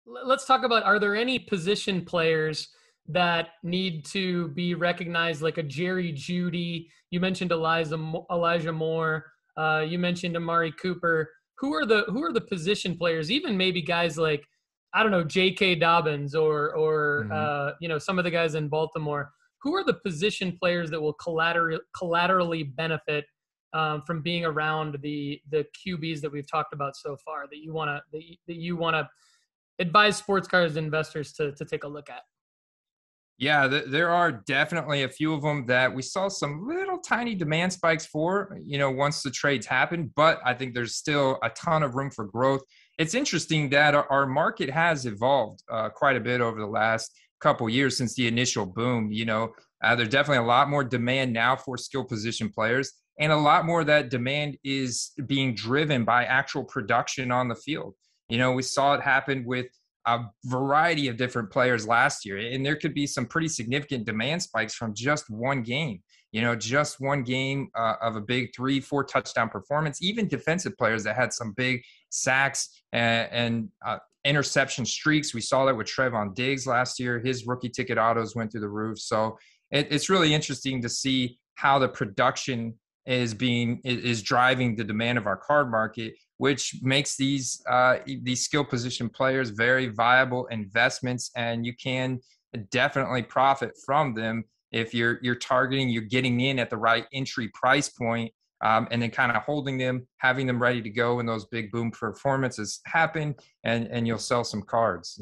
let's talk about, are there any position players that need to be recognized, like a Jerry Judy? You mentioned Elijah Moore. You mentioned Amari Cooper. Who are the position players? Even maybe guys like, I don't know, J.K. Dobbins or Mhm. some of the guys in Baltimore. Who are the position players that will collaterally benefit from being around the QBs that we've talked about so far, that you want to advise sports cards investors to take a look at? Yeah, there are definitely a few of them that we saw some little tiny demand spikes for, once the trades happened, but I think there's still a ton of room for growth. It's interesting that our market has evolved quite a bit over the last couple years since the initial boom. There's definitely a lot more demand now for skill position players, and a lot more of that demand is being driven by actual production on the field. We saw it happen with a variety of different players last year, and there could be some pretty significant demand spikes from just one game. Just one game of a big 3-4 touchdown performance. Even defensive players that had some big sacks and interception streaks. We saw that with Trevon Diggs last year. His rookie ticket autos went through the roof. So it's really interesting to see how the production is driving the demand of our card market, which makes these skill position players very viable investments, and you can definitely profit from them if you're getting in at the right entry price point, and then kind of holding them, having them ready to go when those big boom performances happen, and you'll sell some cards.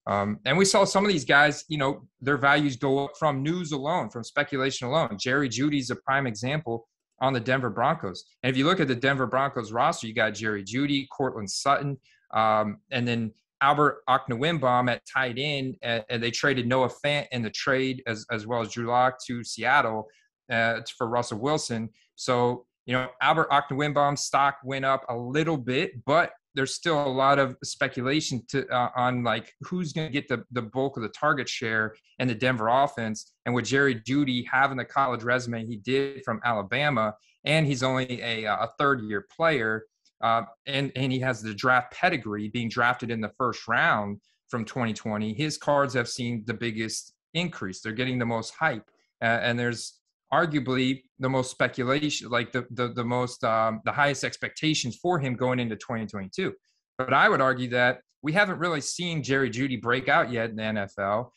And we saw some of these guys, their values go up from news alone, from speculation alone. Jerry Judy's a prime example on the Denver Broncos. And if you look at the Denver Broncos roster, you got Jerry Judy, Cortland Sutton, and then Albert Okwuegbunam at tight end. And they traded Noah Fant in the trade, as well as Drew Lock, to Seattle for Russell Wilson. So, Albert Okwuegbunam's stock went up a little bit, but there's still a lot of speculation on like who's going to get the bulk of the target share in the Denver offense. And with Jerry Judy having the college resume he did from Alabama, and he's only a third-year player, and he has the draft pedigree, being drafted in the first round from 2020, his cards have seen the biggest increase. They're getting the most hype, and there's arguably the most speculation, like the highest expectations for him going into 2022. But I would argue that we haven't really seen Jerry Judy break out yet in the NFL.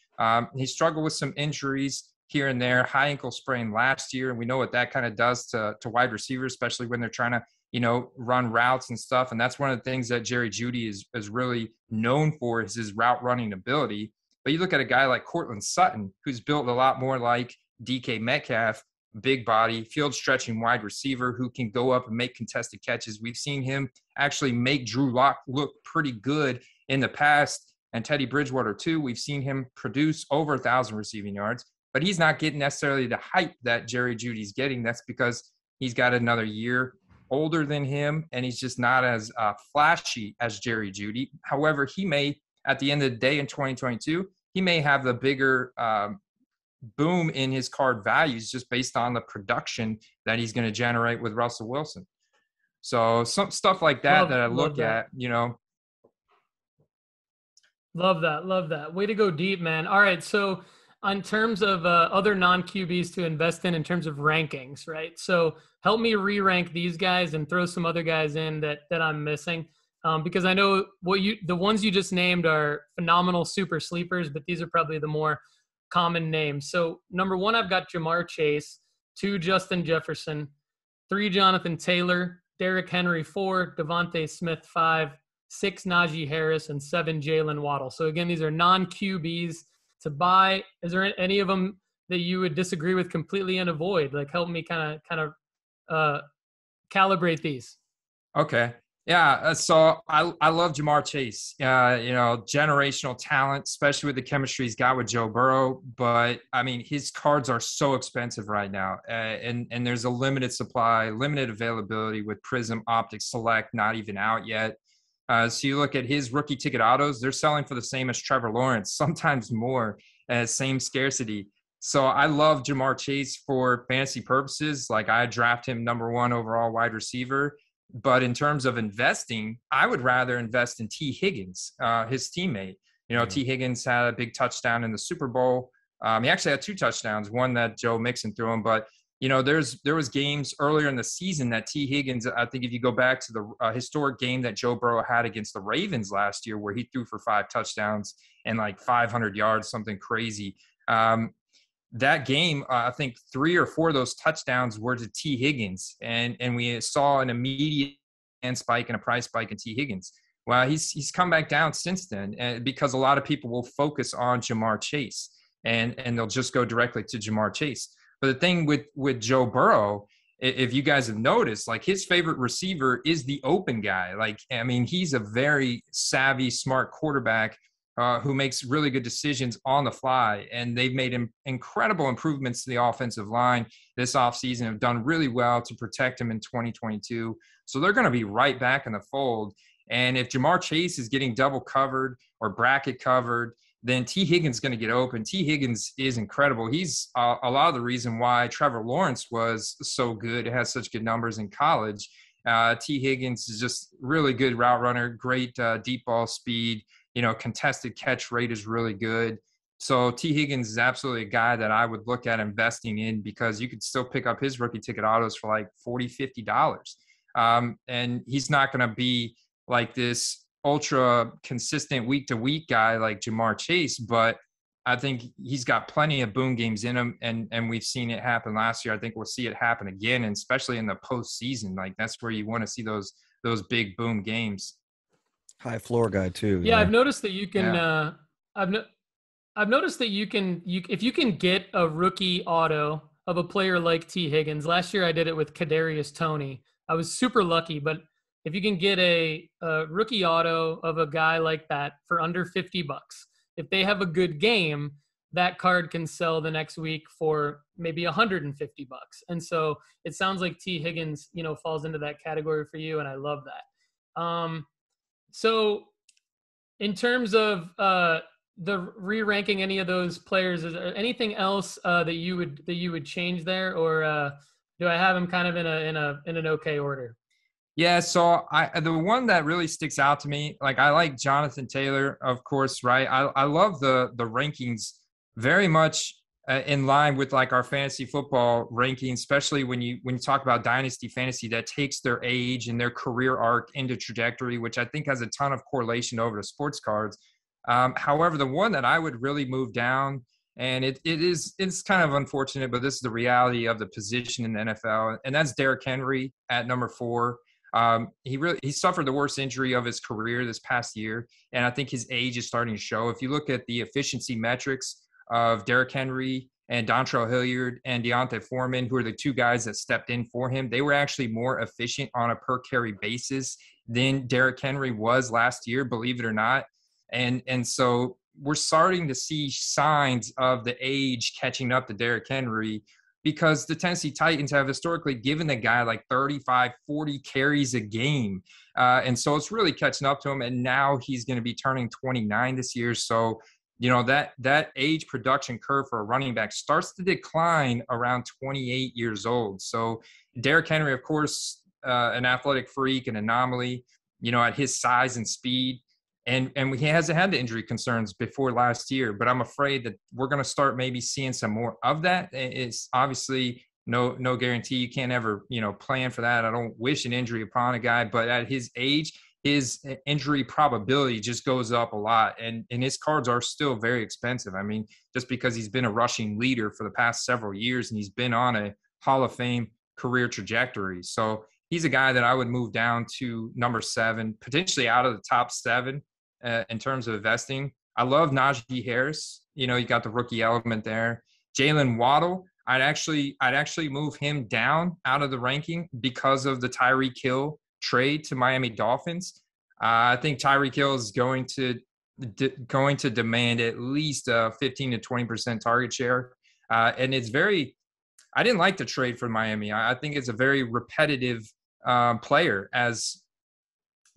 He struggled with some injuries here and there, high ankle sprain last year, and we know what that kind of does to wide receivers, especially when they're trying to run routes and stuff. And that's one of the things that Jerry Judy is really known for, is his route running ability. But you look at a guy like Cortland Sutton, who's built a lot more like DK Metcalf, big body, field stretching wide receiver who can go up and make contested catches. We've seen him actually make Drew Lock look pretty good in the past, and Teddy Bridgewater too. We've seen him produce over 1,000 receiving yards, but he's not getting necessarily the hype that Jerry Judy's getting. That's because he's got another year older than him, and he's just not as flashy as Jerry Judy. However, he may, at the end of the day in 2022, he may have the bigger boom in his card values just based on the production that he's going to generate with Russell Wilson. So some stuff like that I look at, Love that. Way to go deep, man. All right. So in terms of other non-QBs to invest in terms of rankings, right? So help me re-rank these guys and throw some other guys in that I'm missing. Because I know the ones you just named are phenomenal super sleepers, but these are probably the more common names. So number 1, I've got Jamar Chase, 2, Justin Jefferson, 3, Jonathan Taylor, Derrick Henry, 4, Devontae Smith, 5, 6, Najee Harris, and 7, Jalen Waddle. So again, these are non-QBs to buy. Is there any of them that you would disagree with completely and avoid? Like, help me kind of calibrate these. Okay. Yeah, so I love Jamar Chase. Generational talent, especially with the chemistry he's got with Joe Burrow. But I mean, his cards are so expensive right now, and there's a limited supply, limited availability with Prism Optic Select not even out yet. So you look at his rookie ticket autos; they're selling for the same as Trevor Lawrence, sometimes more, same scarcity. So I love Jamar Chase for fantasy purposes. Like, I draft him number 1 overall wide receiver. But in terms of investing, I would rather invest in T. Higgins, his teammate. T. Higgins had a big touchdown in the Super Bowl. He actually had 2 touchdowns, one that Joe Mixon threw him. But, there was games earlier in the season that T. Higgins, I think if you go back to the historic game that Joe Burrow had against the Ravens last year, where he threw for 5 touchdowns and like 500 yards, something crazy. That game, I think 3 or 4 of those touchdowns were to T. Higgins, and we saw an immediate spike and a price spike in T. Higgins. Well, he's come back down since then, because a lot of people will focus on Jamar Chase, and they'll just go directly to Jamar Chase. But the thing with Joe Burrow, if you guys have noticed, like his favorite receiver is the open guy. Like, I mean, he's a very savvy, smart quarterback who makes really good decisions on the fly. And they've made incredible improvements to the offensive line this offseason, have done really well to protect him in 2022. So they're going to be right back in the fold. And if Jamar Chase is getting double covered or bracket covered, then T. Higgins is going to get open. T. Higgins is incredible. He's a lot of the reason why Trevor Lawrence was so good, has such good numbers in college. T. Higgins is just really good route runner, great deep ball speed. Contested catch rate is really good. So T. Higgins is absolutely a guy that I would look at investing in, because you could still pick up his rookie ticket autos for like $40, $50. And he's not going to be like this ultra consistent week to week guy like Jamar Chase, but I think he's got plenty of boom games in him. And we've seen it happen last year. I think we'll see it happen again, and especially in the postseason. Like that's where you want to see those big boom games. High floor guy too. Yeah, I've noticed that you can. Yeah. I've noticed that you can. If you can get a rookie auto of a player like T. Higgins. Last year I did it with Kadarius Toney. I was super lucky, but if you can get a rookie auto of a guy like that for under $50, if they have a good game, that card can sell the next week for maybe $150. And so it sounds like T. Higgins, falls into that category for you, and I love that. So in terms of the re-ranking any of those players, is there anything else that you would change there, or do I have them kind of in an okay order? Yeah, so the one that really sticks out to me, like I like Jonathan Taylor, of course, right? I love the rankings very much in line with like our fantasy football rankings, especially when you talk about dynasty fantasy, that takes their age and their career arc into trajectory, which I think has a ton of correlation over to sports cards. However, the one that I would really move down, and it's kind of unfortunate, but this is the reality of the position in the NFL, and that's Derrick Henry at number 4. He suffered the worst injury of his career this past year, and I think his age is starting to show. If you look at the efficiency metrics of Derrick Henry and Dontrell Hilliard and Deontay Foreman, who are the 2 guys that stepped in for him, they were actually more efficient on a per carry basis than Derrick Henry was last year, believe it or not. And so we're starting to see signs of the age catching up to Derrick Henry, because the Tennessee Titans have historically given the guy like 35, 40 carries a game. And so it's really catching up to him. And now he's going to be turning 29 this year. So, that age production curve for a running back starts to decline around 28 years old. So Derrick Henry, of course, an athletic freak, an anomaly, at his size and speed. And he hasn't had the injury concerns before last year, but I'm afraid that we're going to start maybe seeing some more of that. It's obviously no guarantee. You can't ever, plan for that. I don't wish an injury upon a guy, but at his age, his injury probability just goes up a lot. And his cards are still very expensive. I mean, just because he's been a rushing leader for the past several years and he's been on a Hall of Fame career trajectory. So he's a guy that I would move down to number 7, potentially out of the top 7. In terms of investing. I love Najee Harris. You got the rookie element there. Jalen Waddle, I'd actually move him down out of the ranking because of the Tyreek Hill trade to Miami Dolphins. I think Tyreek Hill is going to demand at least a 15 to 20% target share. And it's I didn't like the trade for Miami. I think it's a very repetitive player as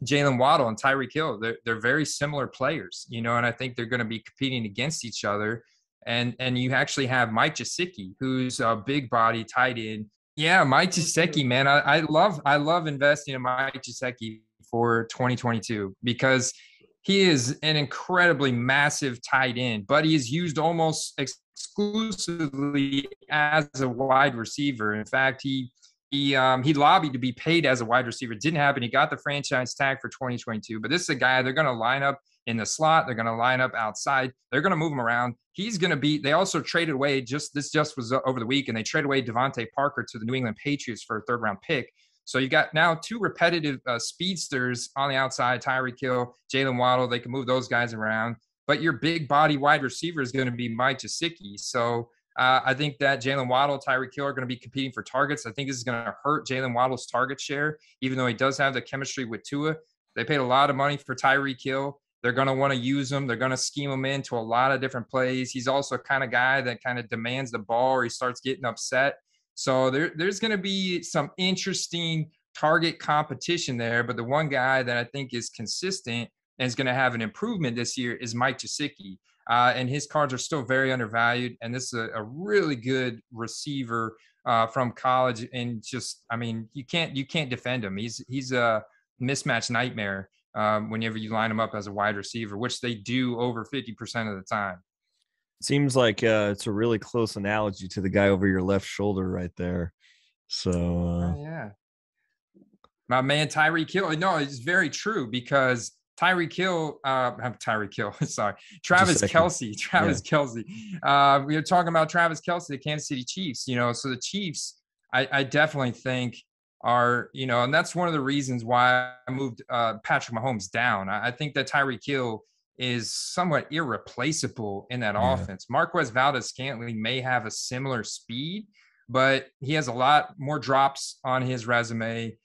Jalen Waddle and Tyreek Hill. They're very similar players, and I think they're going to be competing against each other. And you actually have Mike Gesicki, who's a big body tight end Yeah, Mike Gesicki, man. I love investing in Mike Gesicki for 2022 because he is an incredibly massive tight end, but he is used almost exclusively as a wide receiver. In fact, he lobbied to be paid as a wide receiver. It didn't happen. He got the franchise tag for 2022, but this is a guy they're going to line up in the slot. They're going to line up outside. They're going to move him around. He's going to be. They also traded away this just was over the week, and they traded away Devontae Parker to the New England Patriots for a third-round pick. So you got now two repetitive speedsters on the outside: Tyreek Hill, Jalen Waddle. They can move those guys around, but your big body wide receiver is going to be Mike Gesicki. So I think that Jalen Waddle, Tyreek Hill are going to be competing for targets. I think this is going to hurt Jalen Waddle's target share, even though he does have the chemistry with Tua. They paid a lot of money for Tyreek Hill. They're going to want to use him. They're going to scheme him into a lot of different plays. He's also a kind of guy that kind of demands the ball or he starts getting upset. So there's going to be some interesting target competition there. But the one guy that I think is consistent and is going to have an improvement this year is Mike Gesicki. And his cards are still very undervalued. And this is a really good receiver from college. And just, I mean, you can't defend him. He's a mismatch nightmare whenever you line him up as a wide receiver, which they do over 50% of the time. Seems like it's a really close analogy to the guy over your left shoulder right there. So yeah, my man Tyreek Hill. No, it's very true because Travis Kelce. We were talking about Travis Kelce, the Kansas City Chiefs. So the Chiefs, I definitely think are, and that's one of the reasons why I moved Patrick Mahomes down. I think that Tyreek Hill is somewhat irreplaceable in that offense. Marquez Valdes-Scantling may have a similar speed, but he has a lot more drops on his resume.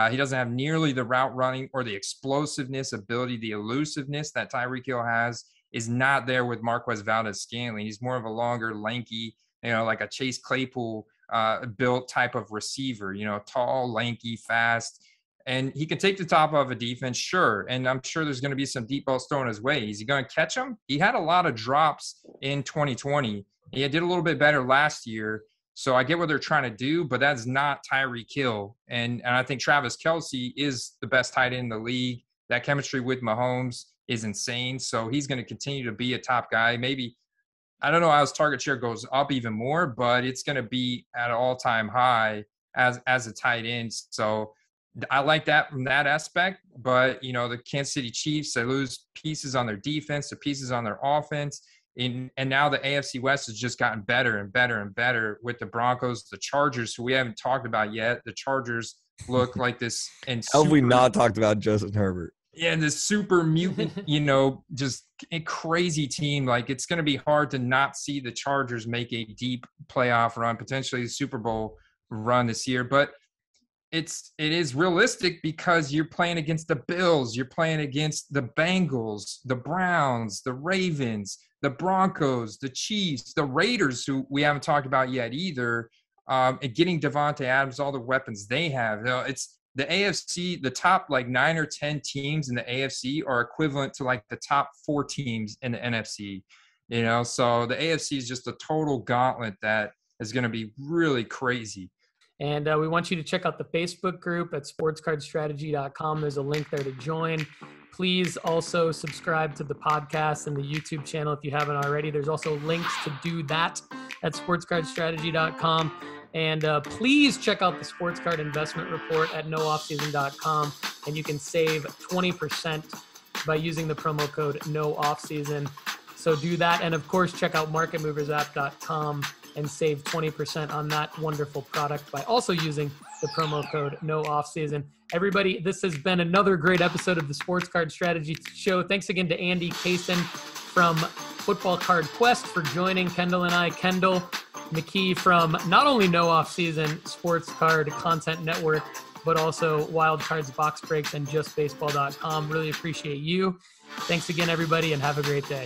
He doesn't have nearly the route running or the explosiveness ability, the elusiveness that Tyreek Hill has is not there with Marquez Valdes-Scantling. He's more of a longer, lanky, like a Chase Claypool built type of receiver, tall, lanky, fast. And he can take the top of a defense, sure. And I'm sure there's going to be some deep balls thrown his way. Is he going to catch them? He had a lot of drops in 2020. He did a little bit better last year. So I get what they're trying to do, but that's not Tyreek Hill. And I think Travis Kelce is the best tight end in the league. That chemistry with Mahomes is insane. So he's going to continue to be a top guy. Maybe, I don't know how his target share goes up even more, but it's going to be at an all-time high as a tight end. So I like that from that aspect. But, the Kansas City Chiefs, they lose pieces on their defense, the pieces on their offense. And now the AFC West has just gotten better and better and better with the Broncos, the Chargers, who we haven't talked about yet. The Chargers look like this. And how have we not talked about Justin Herbert? Yeah, this super mutant, just a crazy team. Like, it's going to be hard to not see the Chargers make a deep playoff run, potentially the Super Bowl run this year. But it is realistic because you're playing against the Bills, you're playing against the Bengals, the Browns, the Ravens, the Broncos, the Chiefs, the Raiders, who we haven't talked about yet either, and getting Devontae Adams, all the weapons they have. It's the AFC, the top 9 or 10 teams in the AFC are equivalent to the top 4 teams in the NFC, so the AFC is just a total gauntlet that is going to be really crazy. And we want you to check out the Facebook group at sportscardstrategy.com. There's a link there to join. Please also subscribe to the podcast and the YouTube channel if you haven't already. There's also links to do that at sportscardstrategy.com. And please check out the Sports Card Investment Report at nooffseason.com. And you can save 20% by using the promo code NOOFFSEASON. So do that. And, of course, check out marketmoversapp.com and save 20% on that wonderful product by also using the promo code NOOFFSEASON. Everybody, this has been another great episode of the Sports Card Strategy Show. Thanks again to Andy Cason from Football Card Quest for joining Kendall and I. Kendall, McKee from not only No Off Season Sports Card Content Network, but also Wild Cards Box Breaks and JustBaseball.com. Really appreciate you. Thanks again, everybody, and have a great day.